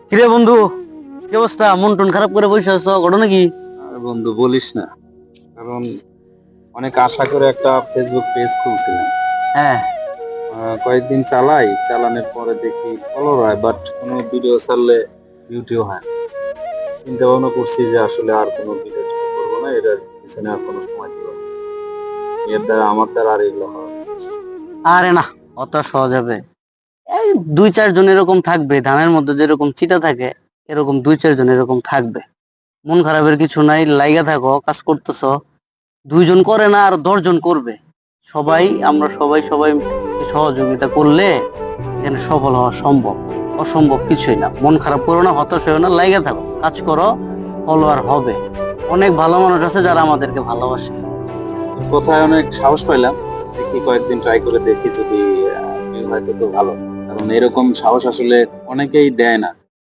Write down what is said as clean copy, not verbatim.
কিরে বন্ধু, কি অবস্থা? মন টন খারাপ করে বসে আছো, ঘটনা কি? আর বন্ধু বলিস না। কারণ অনেক আশা করে একটা ফেসবুক পেজ খুলছিলাম। হ্যাঁ। কয়েকদিন চালানোর পরে দেখি ফলো হয়, বাট কোনো ভিডিও ছাড়লে ভিউটিও হয় না। চিন্তা ভাবনা করছি যে আসলে আর কোনো ভিডিও করবো না, এটার পিছনে আর কোনো সময় দিব না। আমার দ্বারা আর এগুলো হয় না। আরে না, অত সহজ হবে? এই দুই চারজন এরকম থাকবে, ধানের মধ্যে যেরকম চিটা থাকে এরকম দুই চারজন এরকম থাকবে। মন খারাপের কিছু নাই, লাইগা থাকো, কাজ করতেছ। দুইজন করে না, আর 10 জন করবে। আমরা সবাই সবাই সহযোগিতা করলে এখানে সফল হওয়া সম্ভব। অসম্ভব কিছুই না। মন খারাপ করো না, হতাশ হয়েও না, লাইগা থাকো, কাজ করো, ফলোয়ার হবে। অনেক ভালো মানুষ আছে যারা আমাদেরকে ভালোবাসে। কোথায় অনেক সাহস পাইলাম, দেখি কয়েকদিন ট্রাই করে দেখি, যদি view হয় তো ভালো। কারণ এরকম সাহস আসলে অনেকেই দেয় না।